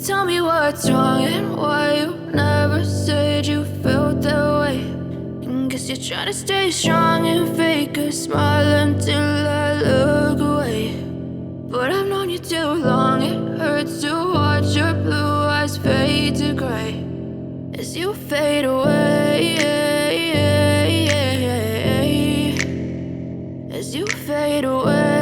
Tell me what's wrong and why you never said you felt that way. And guess you're trying to stay strong and fake a smile until I look away. But I've known you too long, it hurts to watch your blue eyes fade to gray as you fade away. As you fade away.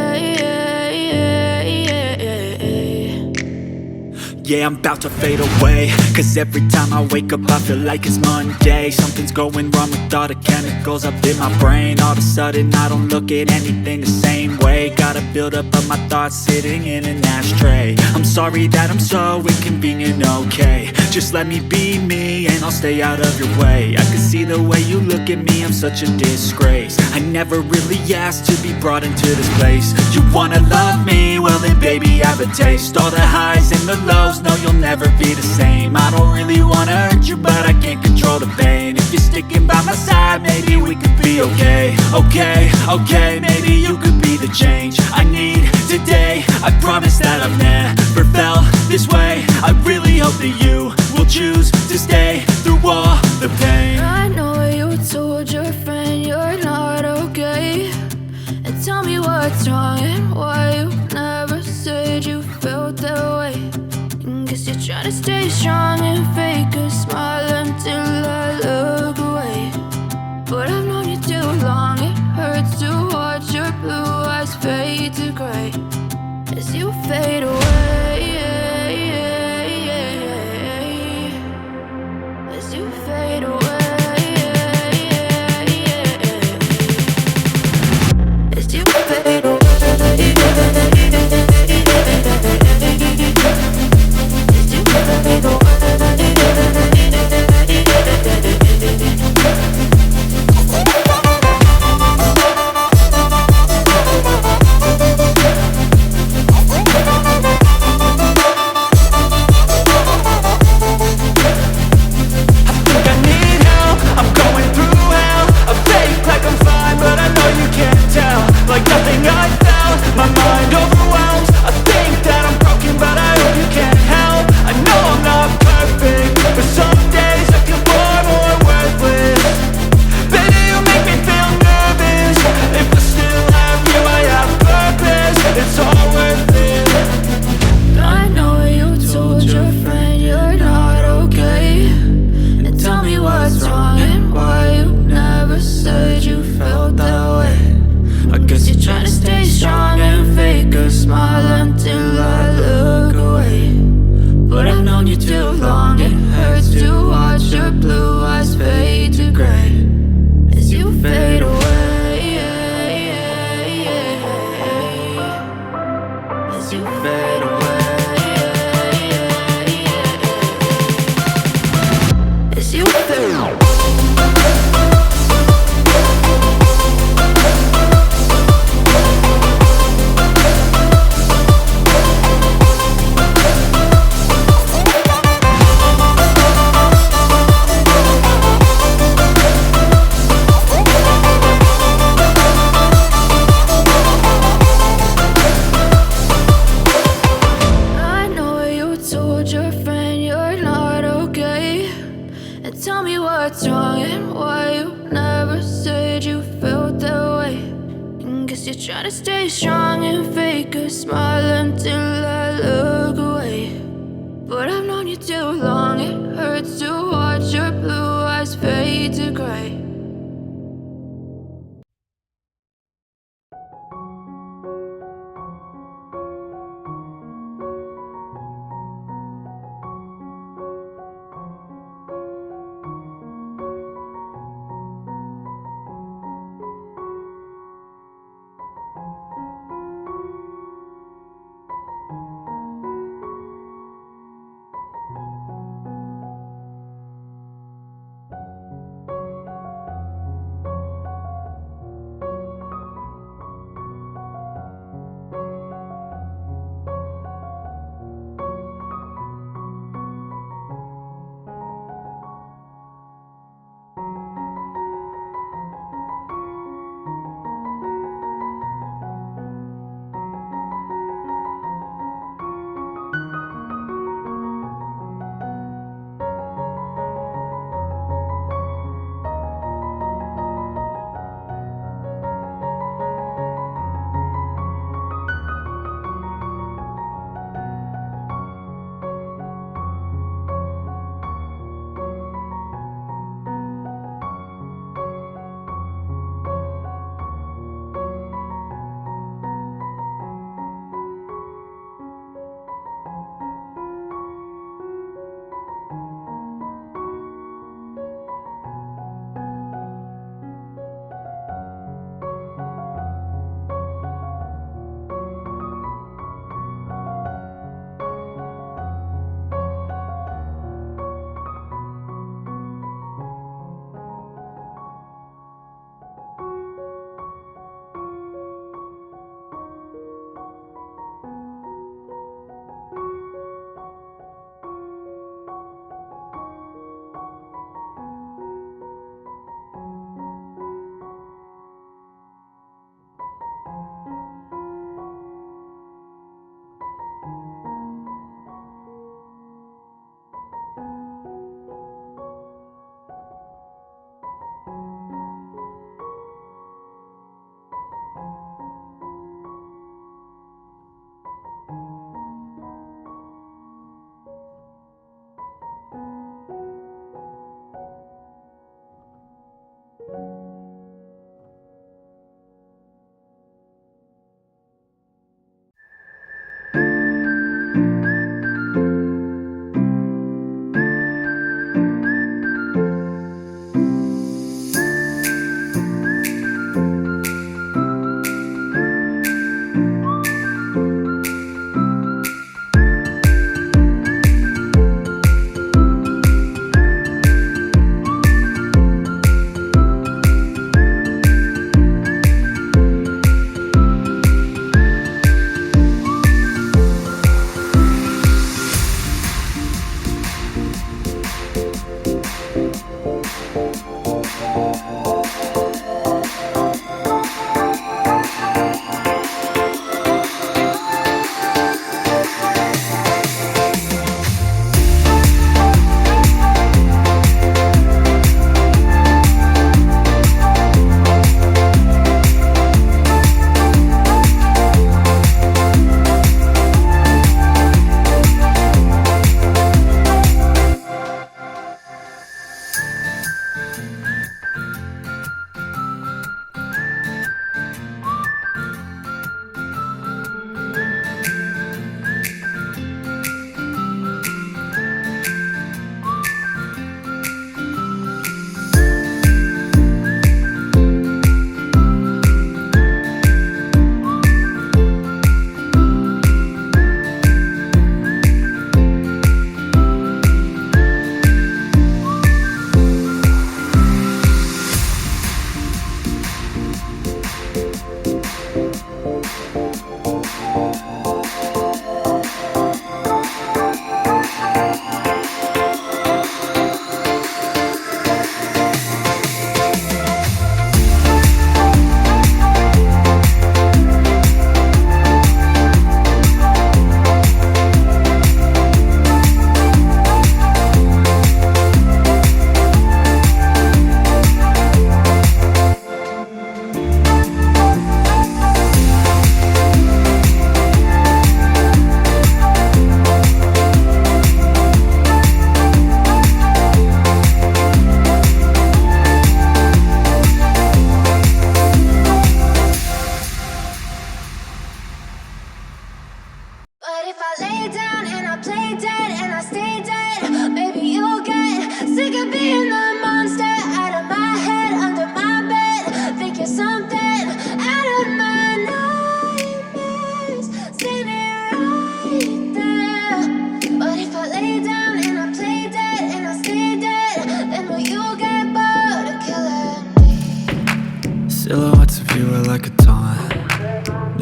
Yeah, I'm about to fade away, cause every time I wake up I feel like it's Monday. Something's going wrong with all the chemicals up in my brain. All of a sudden I don't look at anything the same way. Got a buildup of my thoughts sitting in an ashtray. I'm sorry that I'm so inconvenient, okay. Just let me be me and I'll stay out of your way. I can see the way you look at me, I'm such a disgrace. I never really asked to be brought into this place. You wanna love me? Well then baby have a taste. All the highs and the lows, no, you'll never be the same. I don't really wanna hurt you, but I can't control the pain. If you're sticking by my side, maybe we could be okay. Okay, maybe you could be the change I need today. I promise that I've never felt this way. I really hope that you will choose to stay through all the pain. I know you told your friend you're not okay. And tell me what's wrong and why you never said you felt that way. Guess you're trying to stay strong and fake a smile until I look away. But I've known you too long, it hurts to watch your blue eyes fade to gray as you fade away. As you fade away. As you fade away.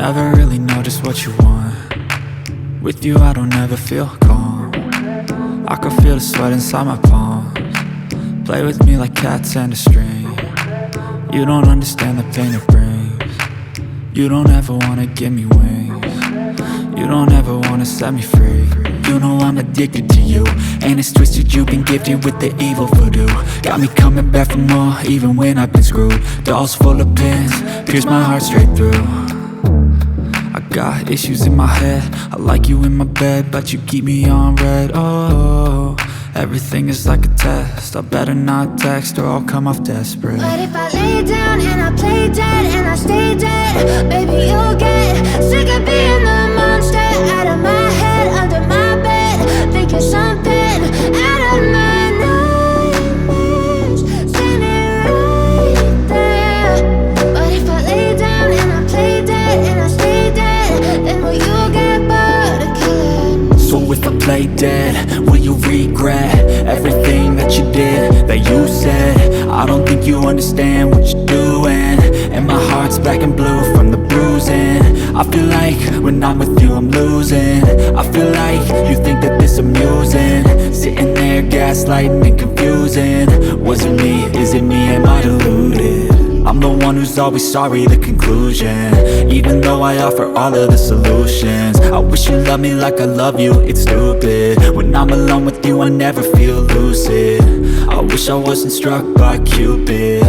Never really know just what you want. With you I don't ever feel calm. I can feel the sweat inside my palms. Play with me like cats and a string. You don't understand the pain it brings. You don't ever wanna give me wings. You don't ever wanna set me free. You know I'm addicted to you, and it's twisted, you've been gifted with the evil voodoo. Got me coming back for more, even when I've been screwed. Dolls full of pins, pierce my heart straight through. I got issues in my head, I like you in my bed, but you keep me on red. Oh, everything is like a test, I better not text or I'll come off desperate. But if I lay down and I play dead and I stay dead, baby you'll get sick of being the monster out of my head, under my bed, thinking something out of my nightmares, standing right there. But if I lay down and I play dead and I stay dead, then will you get bored of killing? So if I play dead, will you regret everything that you did, that you said? I don't think you understand what you're doing, and my heart's black and blue from the bruising. I feel like when I'm with you I'm losing. I feel like you think that this amusing, sitting there gaslighting and confusing. Was it me? Is it me? Am I deluded? I'm the one who's always sorry, the conclusion, even though I offer all of the solutions. I wish you loved me like I love you, it's stupid. When I'm alone with you I never feel lucid. I wish I wasn't struck by Cupid.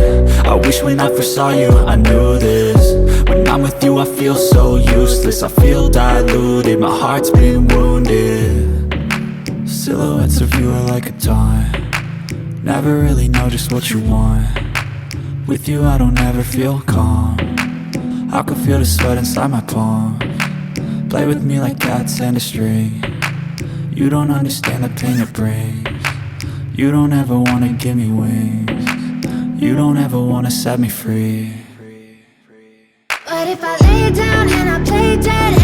I wish when I first saw you I knew this. When I'm with you I feel so useless, I feel diluted, my heart's been wounded. Silhouettes of you are like a taunt, never really know just what you want. With you I don't ever feel calm, I can feel the sweat inside my palms. Play with me like cats and a string. You don't understand the pain it brings. You don't ever wanna give me wings. You don't ever wanna set me free. But if I lay down and I play dead